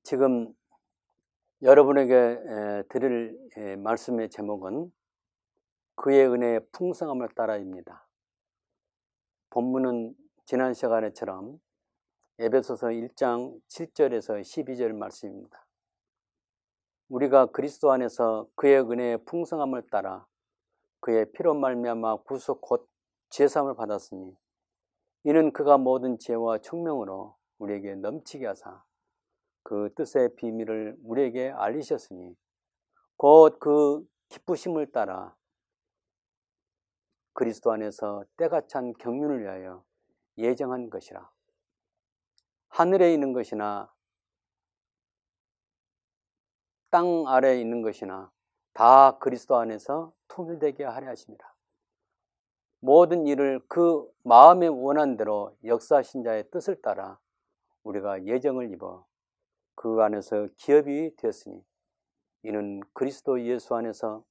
지금 여러분에게 드릴 말씀의 제목은 그의 은혜의 풍성함을 따라입니다. 본문은 지난 시간에처럼 에베소서 1장 7절에서 12절 말씀입니다. 우리가 그리스도 안에서 그의 은혜의 풍성함을 따라 그의 피로 말미암아 구속 곧 죄사함을 받았으니 이는 그가 모든 지혜와 총명으로 우리에게 넘치게 하사 그 뜻의 비밀을 우리에게 알리셨으니 곧 그 기쁘심을 따라 그리스도 안에서 때가 찬 경륜을 위하여 예정한 것이라. 하늘에 있는 것이나 땅 아래에 있는 것이나 다 그리스도 안에서 통일되게 하려 하십니다. 모든 일을 그 마음의 원한대로 역사하신 자의 뜻을 따라 우리가 예정을 입어 그 안에서 기업이 되었으니 이는 그리스도 예수 안에서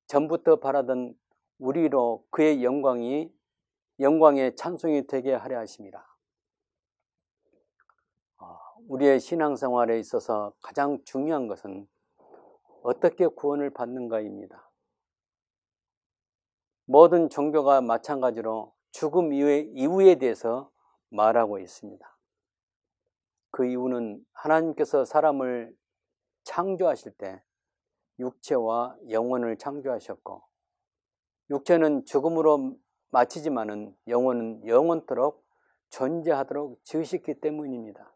전부터 바라던 우리로 그의 영광의 찬송이 되게 하려 하심이라. 우리의 신앙생활에 있어서 가장 중요한 것은 어떻게 구원을 받는가입니다. 모든 종교가 마찬가지로 죽음 이후에 대해서 말하고 있습니다. 그 이유는 하나님께서 사람을 창조하실 때 육체와 영혼을 창조하셨고, 육체는 죽음으로 마치지만은 영혼은 영원토록 존재하도록 지으셨기 때문입니다.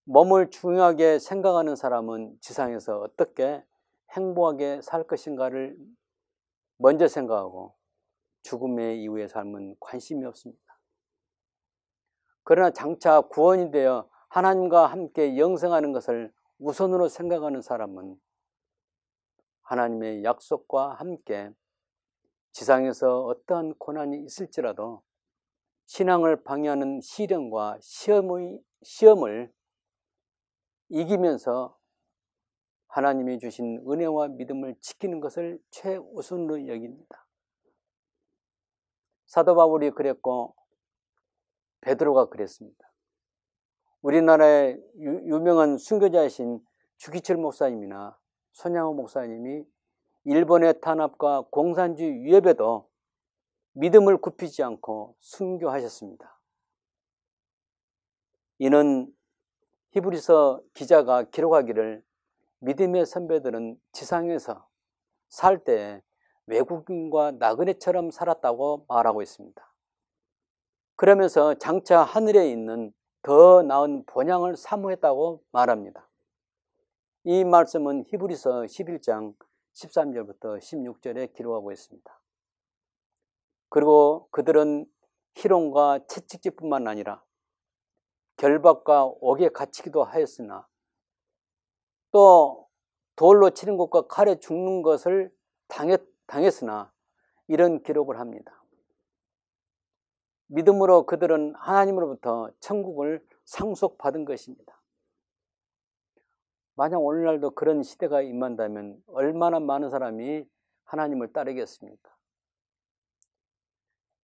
몸을 중요하게 생각하는 사람은 지상에서 어떻게 행복하게 살 것인가를 먼저 생각하고 죽음의 이후의 삶은 관심이 없습니다. 그러나 장차 구원이 되어 하나님과 함께 영생하는 것을 우선으로 생각하는 사람은 하나님의 약속과 함께 지상에서 어떠한 고난이 있을지라도 신앙을 방해하는 시련과 시험을 이기면서 하나님이 주신 은혜와 믿음을 지키는 것을 최우선으로 여깁니다. 사도 바울이 그랬고 베드로가 그랬습니다. 우리나라의 유명한 순교자이신 주기철 목사님이나 손양호 목사님이 일본의 탄압과 공산주의 위협에도 믿음을 굽히지 않고 순교하셨습니다. 이는 히브리서 기자가 기록하기를 믿음의 선배들은 지상에서 살 때 외국인과 나그네처럼 살았다고 말하고 있습니다. 그러면서 장차 하늘에 있는 더 나은 본향을 사모했다고 말합니다. 이 말씀은 히브리서 11장 13절부터 16절에 기록하고 있습니다. 그리고 그들은 희롱과 채찍질뿐만 아니라 결박과 옥에 갇히기도 하였으나 또 돌로 치는 것과 칼에 죽는 것을 당했으나 이런 기록을 합니다. 믿음으로 그들은 하나님으로부터 천국을 상속받은 것입니다. 만약 오늘날도 그런 시대가 임한다면 얼마나 많은 사람이 하나님을 따르겠습니까?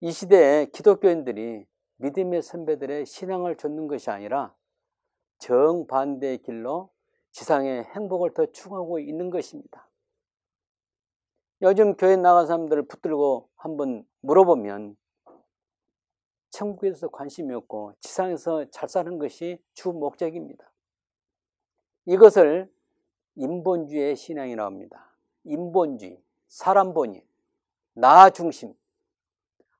이 시대에 기독교인들이 믿음의 선배들의 신앙을 좇는 것이 아니라 정반대의 길로 지상의 행복을 더 추구하고 있는 것입니다. 요즘 교회 나간 사람들을 붙들고 한번 물어보면 천국에서 관심이 없고 지상에서 잘 사는 것이 주 목적입니다. 이것을 인본주의의 신앙이라고 합니다. 인본주의, 사람본위, 나 중심,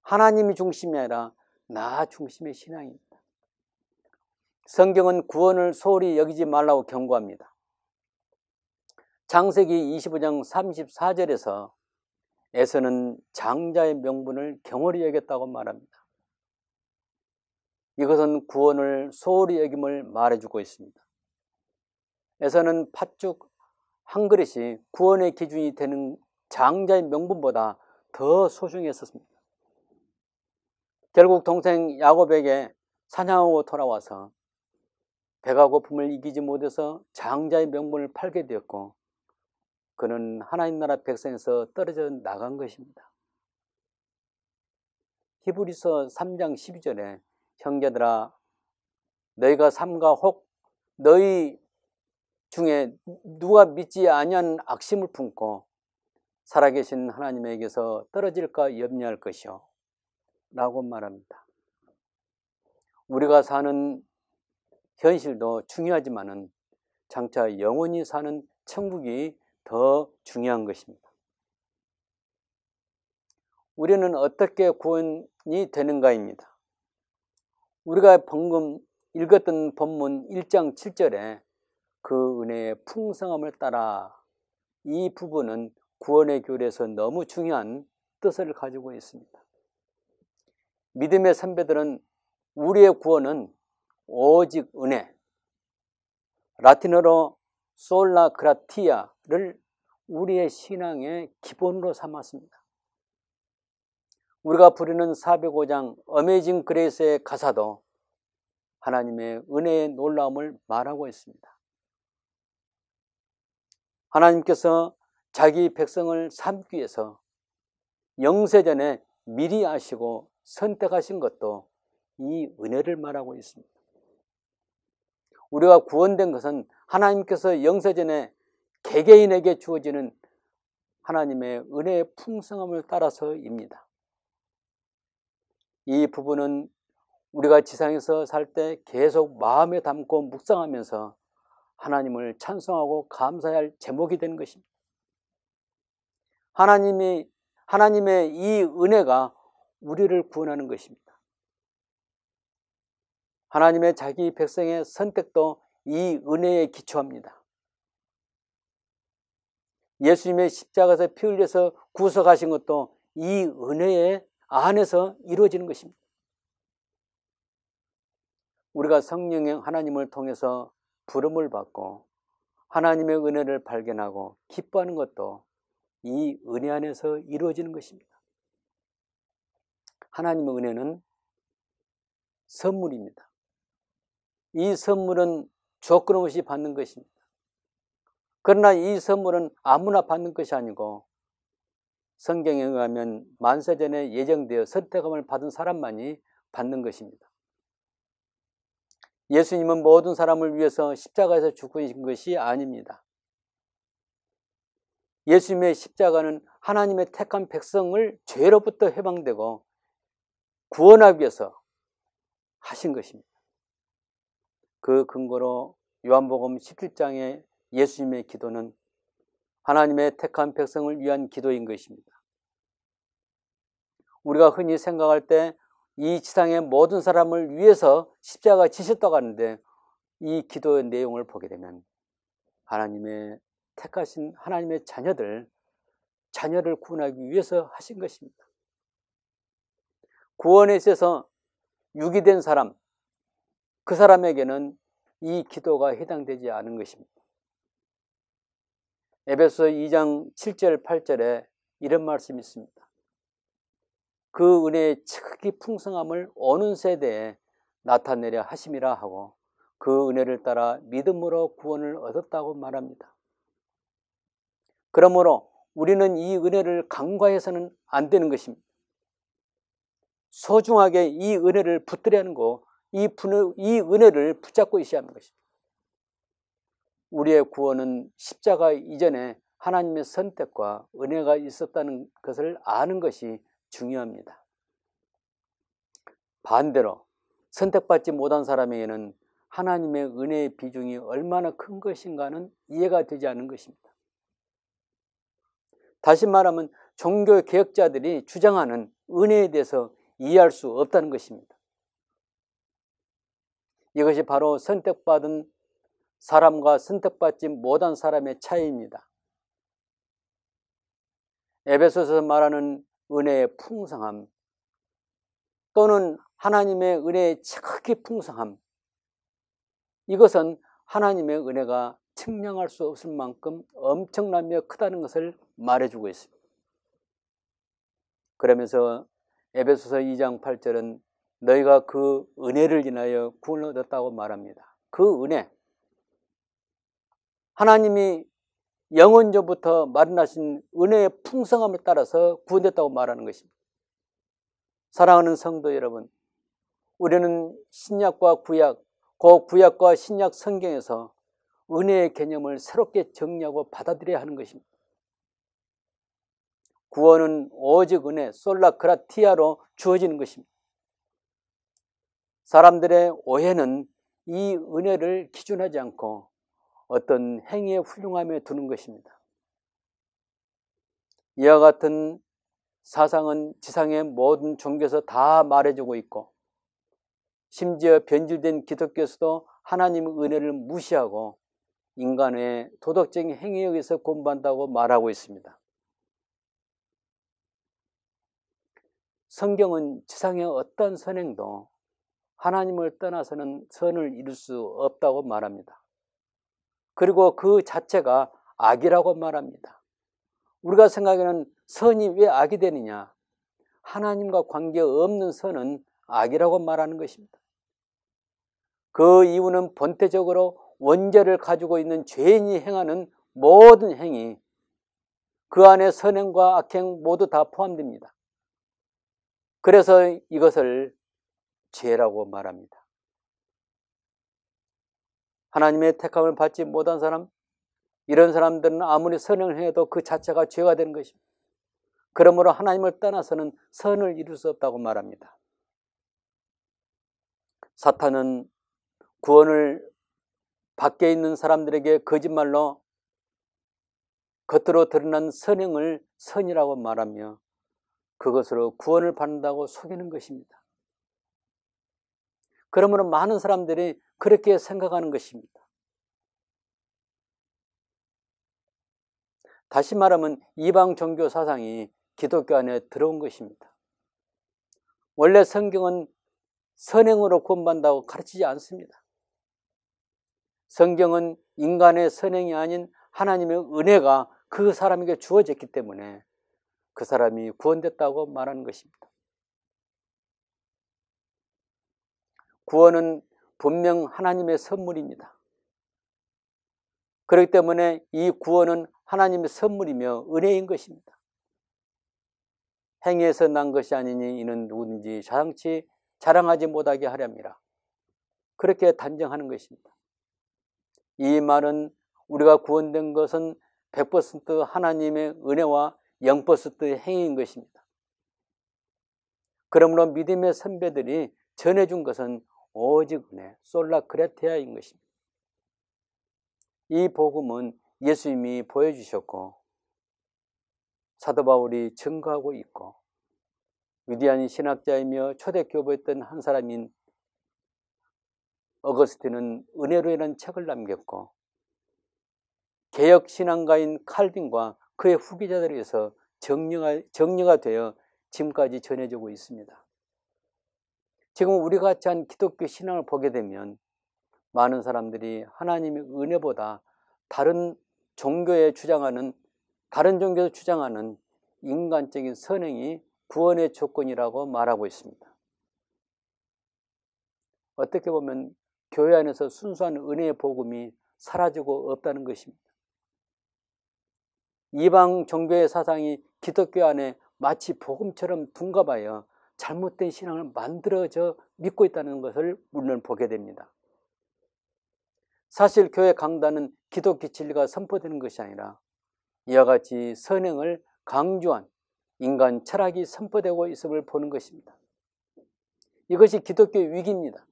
하나님이 중심이 아니라 나 중심의 신앙입니다. 성경은 구원을 소홀히 여기지 말라고 경고합니다. 창세기 25장 34절에서 에서는 장자의 명분을 경홀히 여겼다고 말합니다. 이것은 구원을 소홀히 여김을 말해주고 있습니다. 에서는 팥죽 한 그릇이 구원의 기준이 되는 장자의 명분보다 더 소중했었습니다. 결국 동생 야곱에게 사냥하고 돌아와서 배가 고픔을 이기지 못해서 장자의 명분을 팔게 되었고 그는 하나님 나라 백성에서 떨어져 나간 것입니다. 히브리서 3장 12절에 형제들아 너희가 삼가 혹 너희 중에 누가 믿지 아니한 악심을 품고 살아계신 하나님에게서 떨어질까 염려할 것이요 라고 말합니다. 우리가 사는 현실도 중요하지만은 장차 영원히 사는 천국이 더 중요한 것입니다. 우리는 어떻게 구원이 되는가입니다. 우리가 방금 읽었던 본문 1장 7절에 그 은혜의 풍성함을 따라, 이 부분은 구원의 교리에서 너무 중요한 뜻을 가지고 있습니다. 믿음의 선배들은 우리의 구원은 오직 은혜, 라틴어로 솔라 그라티아를 우리의 신앙의 기본으로 삼았습니다. 우리가 부르는 405장 어메이징 그레이스의 가사도 하나님의 은혜의 놀라움을 말하고 있습니다. 하나님께서 자기 백성을 삼기 위해서 영세전에 미리 아시고 선택하신 것도 이 은혜를 말하고 있습니다. 우리가 구원된 것은 하나님께서 영세전에 개개인에게 주어지는 하나님의 은혜의 풍성함을 따라서입니다. 이 부분은 우리가 지상에서 살 때 계속 마음에 담고 묵상하면서 하나님을 찬송하고 감사해야 할 제목이 되는 것입니다. 하나님의 이 은혜가 우리를 구원하는 것입니다. 하나님의 자기 백성의 선택도 이 은혜에 기초합니다. 예수님의 십자가에서 피 흘려서 구속하신 것도 이 은혜의 안에서 이루어지는 것입니다. 우리가 성령의 하나님을 통해서 부름을 받고 하나님의 은혜를 발견하고 기뻐하는 것도 이 은혜 안에서 이루어지는 것입니다. 하나님의 은혜는 선물입니다. 이 선물은 조건 없이 받는 것입니다. 그러나 이 선물은 아무나 받는 것이 아니고 성경에 의하면 만세전에 예정되어 선택함을 받은 사람만이 받는 것입니다. 예수님은 모든 사람을 위해서 십자가에서 죽으신 것이 아닙니다. 예수님의 십자가는 하나님의 택한 백성을 죄로부터 해방되고 구원하기 위해서 하신 것입니다. 그 근거로 요한복음 17장의 예수님의 기도는 하나님의 택한 백성을 위한 기도인 것입니다. 우리가 흔히 생각할 때 이 지상의 모든 사람을 위해서 십자가 지셨다고 하는데, 이 기도의 내용을 보게 되면 하나님의 택하신 하나님의 자녀를 구원하기 위해서 하신 것입니다. 구원에 있어서 유기된 사람, 그 사람에게는 이 기도가 해당되지 않은 것입니다. 에베소 2장 7절 8절에 이런 말씀이 있습니다. 그 은혜의 지극히 풍성함을 오는 세대에 나타내려 하심이라 하고 그 은혜를 따라 믿음으로 구원을 얻었다고 말합니다. 그러므로 우리는 이 은혜를 간과해서는 안 되는 것입니다. 소중하게 이 은혜를 붙들어야 하는 거, 이 은혜를 붙잡고 있어야 하는 것입니다. 우리의 구원은 십자가 이전에 하나님의 선택과 은혜가 있었다는 것을 아는 것이 중요합니다. 반대로 선택받지 못한 사람에게는 하나님의 은혜의 비중이 얼마나 큰 것인가는 이해가 되지 않는 것입니다. 다시 말하면 종교 개혁자들이 주장하는 은혜에 대해서 이해할 수 없다는 것입니다. 이것이 바로 선택받은 사람과 선택받지 못한 사람의 차이입니다. 에베소서에서 말하는 은혜의 풍성함 또는 하나님의 은혜의 지극히 풍성함, 이것은 하나님의 은혜가 측량할 수 없을 만큼 엄청나며 크다는 것을 말해주고 있습니다. 그러면서 에베소서 2장 8절은 너희가 그 은혜를 인하여 구원을 얻었다고 말합니다. 그 은혜, 하나님이 영원전부터 마련하신 은혜의 풍성함을 따라서 구원됐다고 말하는 것입니다. 사랑하는 성도 여러분, 우리는 신약과 구약 그 구약과 신약 성경에서 은혜의 개념을 새롭게 정리하고 받아들여야 하는 것입니다. 구원은 오직 은혜, 솔라그라티아로 주어지는 것입니다. 사람들의 오해는 이 은혜를 기준하지 않고 어떤 행위의 훌륭함에 두는 것입니다. 이와 같은 사상은 지상의 모든 종교에서 다 말해주고 있고, 심지어 변질된 기독교에서도 하나님의 은혜를 무시하고 인간의 도덕적인 행위에 의해서 공부한다고 말하고 있습니다. 성경은 지상의 어떤 선행도 하나님을 떠나서는 선을 이룰 수 없다고 말합니다. 그리고 그 자체가 악이라고 말합니다. 우리가 생각하는 선이 왜 악이 되느냐? 하나님과 관계없는 선은 악이라고 말하는 것입니다. 그 이유는 본태적으로 원죄를 가지고 있는 죄인이 행하는 모든 행위, 그 안에 선행과 악행 모두 다 포함됩니다. 그래서 이것을 죄라고 말합니다. 하나님의 택함을 받지 못한 사람, 이런 사람들은 아무리 선행을 해도 그 자체가 죄가 되는 것입니다. 그러므로 하나님을 떠나서는 선을 이룰 수 없다고 말합니다. 사탄은 구원을 밖에 있는 사람들에게 거짓말로 겉으로 드러난 선행을 선이라고 말하며 그것으로 구원을 받는다고 속이는 것입니다. 그러므로 많은 사람들이 그렇게 생각하는 것입니다. 다시 말하면 이방 종교 사상이 기독교 안에 들어온 것입니다. 원래 성경은 선행으로 구원받는다고 가르치지 않습니다. 성경은 인간의 선행이 아닌 하나님의 은혜가 그 사람에게 주어졌기 때문에 그 사람이 구원됐다고 말하는 것입니다. 구원은 분명 하나님의 선물입니다. 그렇기 때문에 이 구원은 하나님의 선물이며 은혜인 것입니다. 행위에서 난 것이 아니니 이는 누구든지 자랑하지 못하게 하렵니다. 그렇게 단정하는 것입니다. 이 말은 우리가 구원된 것은 100% 하나님의 은혜와 0% 행위인 것입니다. 그러므로 믿음의 선배들이 전해준 것은 오직 은혜, 솔라그레티아인 것입니다. 이 복음은 예수님이 보여주셨고 사도 바울이 증거하고 있고 위대한 신학자이며 초대교포였던 한 사람인 어거스틴은 은혜로라는 책을 남겼고 개혁신앙가인 칼빈과 그의 후기자들에 의해서 정리가 되어 지금까지 전해지고 있습니다. 지금 우리 같이 한 기독교 신앙을 보게 되면 많은 사람들이 하나님의 은혜보다 다른 종교에서 주장하는 인간적인 선행이 구원의 조건이라고 말하고 있습니다. 어떻게 보면 교회 안에서 순수한 은혜의 복음이 사라지고 없다는 것입니다. 이방 종교의 사상이 기독교 안에 마치 복음처럼 둔갑하여 잘못된 신앙을 만들어져 믿고 있다는 것을 물론 보게 됩니다. 사실 교회 강단은 기독교 진리가 선포되는 것이 아니라 이와 같이 선행을 강조한 인간 철학이 선포되고 있음을 보는 것입니다. 이것이 기독교의 위기입니다.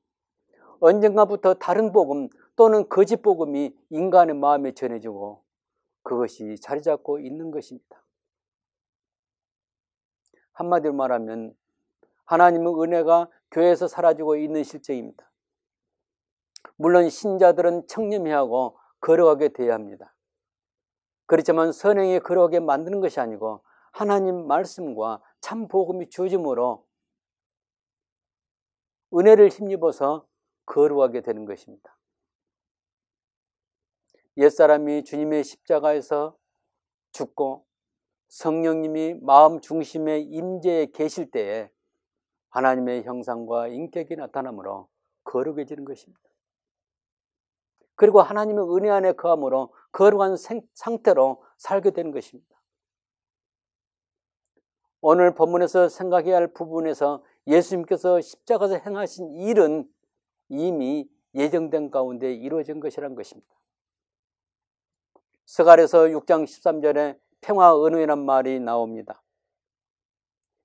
언젠가부터 다른 복음 또는 거짓 복음이 인간의 마음에 전해지고 그것이 자리 잡고 있는 것입니다. 한마디로 말하면 하나님의 은혜가 교회에서 사라지고 있는 실정입니다. 물론 신자들은 청렴해하고 거룩하게 되어야 합니다. 그렇지만 선행에 거룩하게 만드는 것이 아니고 하나님 말씀과 참 복음이 주어짐으로 은혜를 힘입어서 거룩하게 되는 것입니다. 옛사람이 주님의 십자가에서 죽고 성령님이 마음 중심에 임재해 계실 때에 하나님의 형상과 인격이 나타나므로 거룩해지는 것입니다. 그리고 하나님의 은혜 안에 거함으로 거룩한 상태로 살게 되는 것입니다. 오늘 본문에서 생각해야 할 부분에서 예수님께서 십자가에서 행하신 일은 이미 예정된 가운데 이루어진 것이란 것입니다. 스가랴서 6장 13절에 평화언어이란 말이 나옵니다.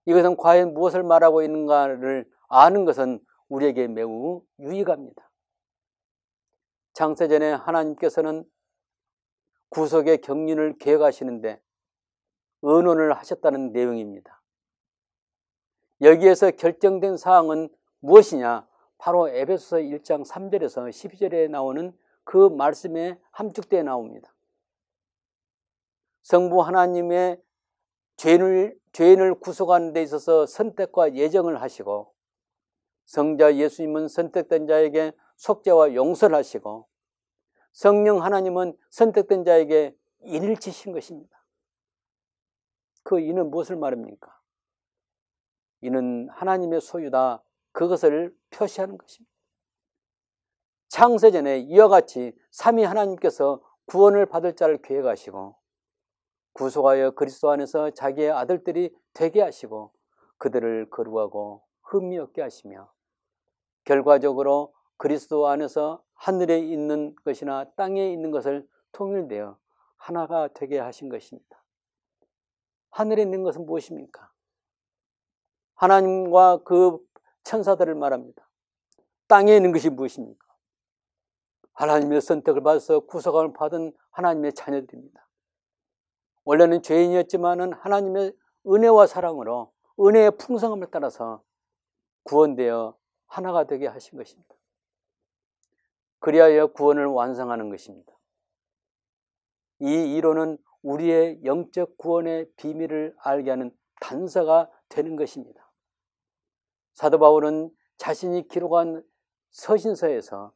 이것은 과연 무엇을 말하고 있는가를 아는 것은 우리에게 매우 유익합니다. 창세전에 하나님께서는 구속의 경륜을 계획하시는데 언언을 하셨다는 내용입니다. 여기에서 결정된 사항은 무엇이냐? 바로 에베소서 1장 3절에서 12절에 나오는 그 말씀에 함축되어 나옵니다. 성부 하나님의 죄인을 구속하는 데 있어서 선택과 예정을 하시고, 성자 예수님은 선택된 자에게 속죄와 용서를 하시고, 성령 하나님은 선택된 자에게 인을 치신 것입니다. 그 인은 무엇을 말합니까? 이는 하나님의 소유다. 그것을 표시하는 것입니다. 창세전에 이와 같이 삼위 하나님께서 구원을 받을 자를 계획하시고 구속하여 그리스도 안에서 자기의 아들들이 되게 하시고 그들을 거룩하고 흠이 없게 하시며 결과적으로 그리스도 안에서 하늘에 있는 것이나 땅에 있는 것을 통일되어 하나가 되게 하신 것입니다. 하늘에 있는 것은 무엇입니까? 하나님과 그 천사들을 말합니다. 땅에 있는 것이 무엇입니까? 하나님의 선택을 받아서 구속함을 받은 하나님의 자녀들입니다. 원래는 죄인이었지만은 하나님의 은혜와 사랑으로 은혜의 풍성함을 따라서 구원되어 하나가 되게 하신 것입니다. 그리하여 구원을 완성하는 것입니다. 이 이론은 우리의 영적 구원의 비밀을 알게 하는 단서가 되는 것입니다. 사도 바울은 자신이 기록한 서신서에서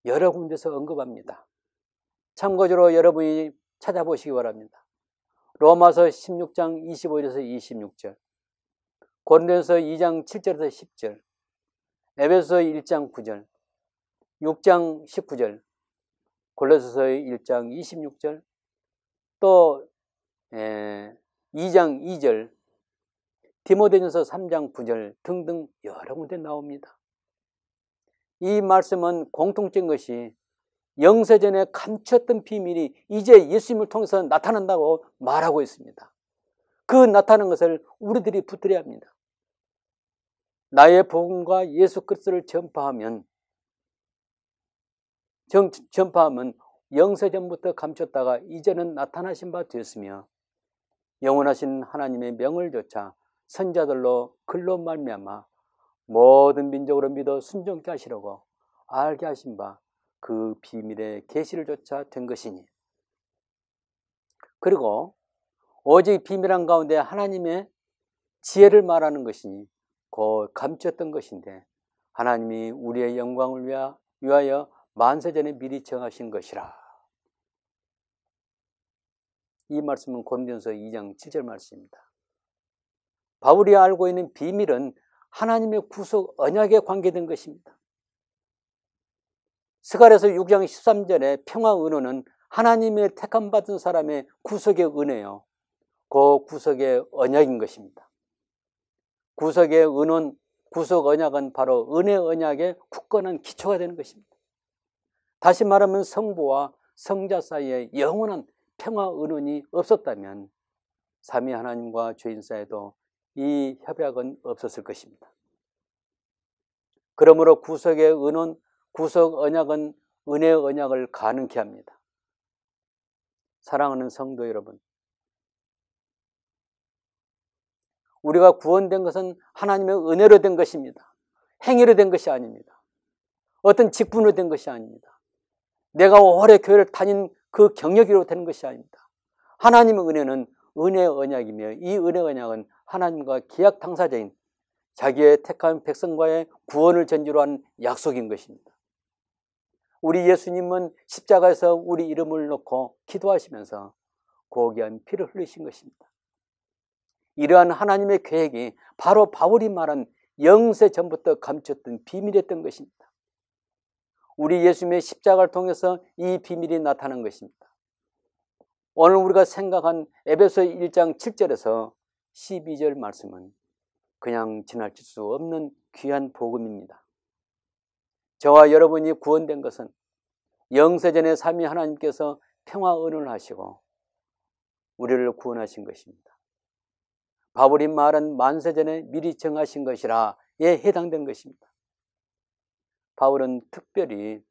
여러 군데서 언급합니다. 참고적으로 여러분이 찾아보시기 바랍니다. 로마서 16장 25절에서 26절, 고린도서 2장 7절에서 10절, 에베소서 1장 9절, 6장 19절, 골로새서 1장 26절, 또 2장 2절, 디모데전서 3장 9절 등등 여러 군데 나옵니다. 이 말씀은 공통적인 것이 영세전에 감추었던 비밀이 이제 예수님을 통해서 나타난다고 말하고 있습니다. 그 나타나는 것을 우리들이 붙들어야 합니다. 나의 복음과 예수 그리스도를 전파하면 영세전부터 감췄다가 이제는 나타나신 바 되었으며 영원하신 하나님의 명을 조차 선자들로 글로 말미암아 모든 민족으로 믿어 순종케 하시려고 알게 하신 바 그 비밀의 계시를 조차 된 것이니, 그리고 오직 비밀한 가운데 하나님의 지혜를 말하는 것이니 곧 감췄던 것인데 하나님이 우리의 영광을 위하여 만세전에 미리 정하신 것이라. 이 말씀은 고린도전서 2장 7절 말씀입니다. 바울이 알고 있는 비밀은 하나님의 구속 언약에 관계된 것입니다. 스가랴서 6장 13절에 평화 언어는 하나님의 택함 받은 사람의 구속의 은혜요, 그 구속의 언약인 것입니다. 구속의 은원, 구속 언약은 바로 은혜 언약의 굳건한 기초가 되는 것입니다. 다시 말하면 성부와 성자 사이에 영원한 평화 은원이 없었다면 삼위 하나님과 죄인 사이에도 이 협약은 없었을 것입니다. 그러므로 구속의 은원, 구속 언약은 은혜의 언약을 가능케 합니다. 사랑하는 성도 여러분, 우리가 구원된 것은 하나님의 은혜로 된 것입니다. 행위로 된 것이 아닙니다. 어떤 직분으로 된 것이 아닙니다. 내가 오래 교회를 다닌 그 경력으로 되는 것이 아닙니다. 하나님의 은혜는 은혜의 언약이며 이 은혜의 언약은 하나님과 계약 당사자인 자기의 택한 백성과의 구원을 전제로 한 약속인 것입니다. 우리 예수님은 십자가에서 우리 이름을 놓고 기도하시면서 고귀한 피를 흘리신 것입니다. 이러한 하나님의 계획이 바로 바울이 말한 영세 전부터 감췄던 비밀이었던 것입니다. 우리 예수님의 십자가를 통해서 이 비밀이 나타난 것입니다. 오늘 우리가 생각한 에베소 1장 7절에서 12절 말씀은 그냥 지나칠 수 없는 귀한 복음입니다. 저와 여러분이 구원된 것은 영세전에 삼위 하나님께서 평화 은혜를 하시고 우리를 구원하신 것입니다. 바울이 말한 만세전에 미리 정하신 것이라에 해당된 것입니다. 바울은 특별히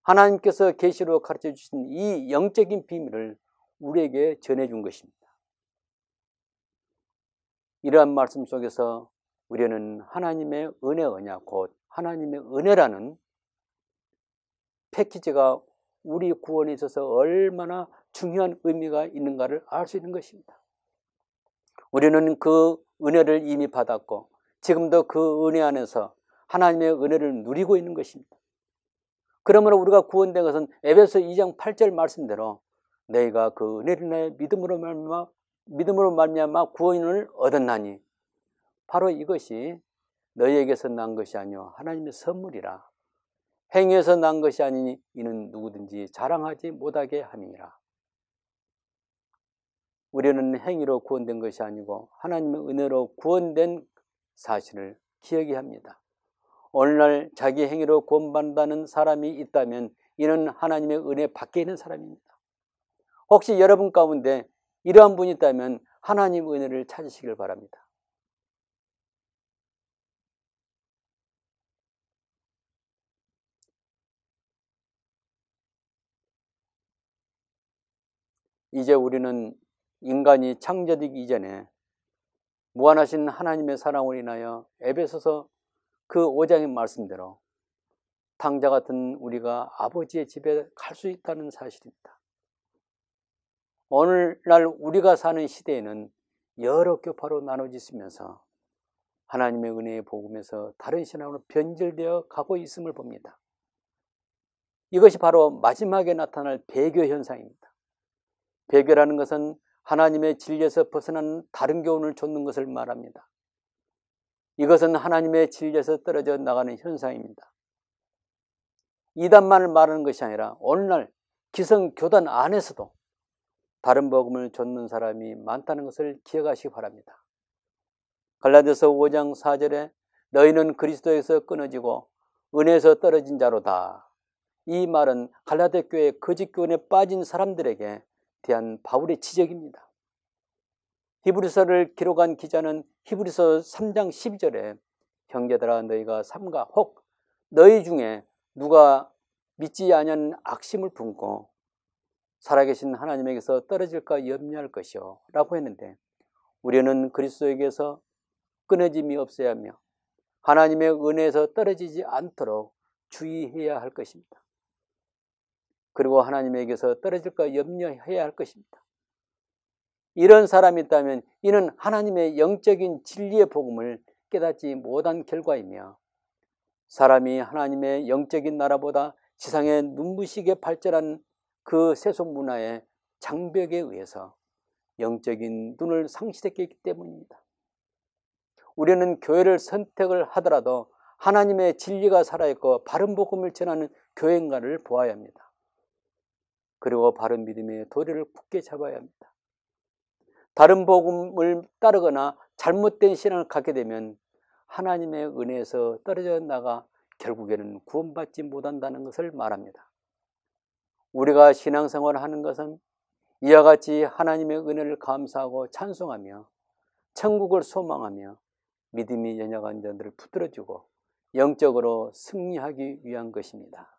하나님께서 계시로 가르쳐 주신 이 영적인 비밀을 우리에게 전해준 것입니다. 이러한 말씀 속에서 우리는 하나님의 은혜 언약, 곧 하나님의 은혜라는 패키지가 우리 구원에 있어서 얼마나 중요한 의미가 있는가를 알 수 있는 것입니다. 우리는 그 은혜를 이미 받았고 지금도 그 은혜 안에서 하나님의 은혜를 누리고 있는 것입니다. 그러므로 우리가 구원된 것은 에베소 2장 8절 말씀대로 너희가 그 은혜를 인하여 믿음으로 말미암아 구원을 얻었나니 바로 이것이 너희에게서 난 것이 아니요 하나님의 선물이라. 행위에서 난 것이 아니니 이는 누구든지 자랑하지 못하게 함이니라. 우리는 행위로 구원된 것이 아니고 하나님의 은혜로 구원된 사실을 기억해야 합니다. 오늘날 자기 행위로 구원받는다는 사람이 있다면 이는 하나님의 은혜 밖에 있는 사람입니다. 혹시 여러분 가운데 이러한 분이 있다면 하나님의 은혜를 찾으시길 바랍니다. 이제 우리는 인간이 창조되기 이전에 무한하신 하나님의 사랑으로 인하여 에베소서 그 5장의 말씀대로 탕자 같은 우리가 아버지의 집에 갈 수 있다는 사실입니다. 오늘날 우리가 사는 시대에는 여러 교파로 나눠지면서 하나님의 은혜의 복음에서 다른 신앙으로 변질되어 가고 있음을 봅니다. 이것이 바로 마지막에 나타날 배교 현상입니다. 배교라는 것은 하나님의 진리에서 벗어난 다른 교훈을 좇는 것을 말합니다. 이것은 하나님의 진리에서 떨어져 나가는 현상입니다. 이단만을 말하는 것이 아니라 오늘날 기성교단 안에서도 다른 복음을 좇는 사람이 많다는 것을 기억하시기 바랍니다. 갈라디아서 5장 4절에 너희는 그리스도에서 끊어지고 은혜에서 떨어진 자로다. 이 말은 갈라디아 교회 거짓 교훈에 빠진 사람들에게 대한 바울의 지적입니다. 히브리서를 기록한 기자는 히브리서 3장 12절에 형제들아 너희가 삼가 혹 너희 중에 누가 믿지 아니하는 악심을 품고 살아계신 하나님에게서 떨어질까 염려할 것이요 라고 했는데 우리는 그리스도에게서 끊어짐이 없어야 하며 하나님의 은혜에서 떨어지지 않도록 주의해야 할 것입니다. 그리고 하나님에게서 떨어질까 염려해야 할 것입니다. 이런 사람이 있다면 이는 하나님의 영적인 진리의 복음을 깨닫지 못한 결과이며 사람이 하나님의 영적인 나라보다 지상의 눈부시게 발전한 그 세속 문화의 장벽에 의해서 영적인 눈을 상실했기 때문입니다. 우리는 교회를 선택을 하더라도 하나님의 진리가 살아있고 바른 복음을 전하는 교회인가를 보아야 합니다. 그리고 바른 믿음의 도리를 굳게 잡아야 합니다. 다른 복음을 따르거나 잘못된 신앙을 갖게 되면 하나님의 은혜에서 떨어져 나가 결국에는 구원받지 못한다는 것을 말합니다. 우리가 신앙생활을 하는 것은 이와 같이 하나님의 은혜를 감사하고 찬송하며 천국을 소망하며 믿음이 연약한 자들을 붙들어주고 영적으로 승리하기 위한 것입니다.